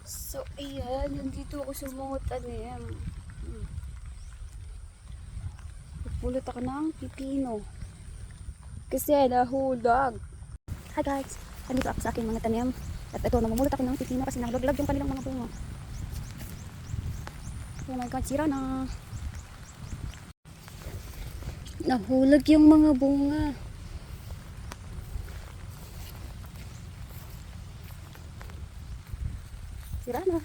So, ayan, nandito ako sa mga tanim. Pupulot ako ng pipino. Kasi nahulag. Hi guys! Nandito ako sa aking mga tanim. At ito, namumulot ako ng pipino kasi nahulaglag yung kanilang mga bunga. Oh my god, sira na. Nahulag yung mga bunga. Sira na.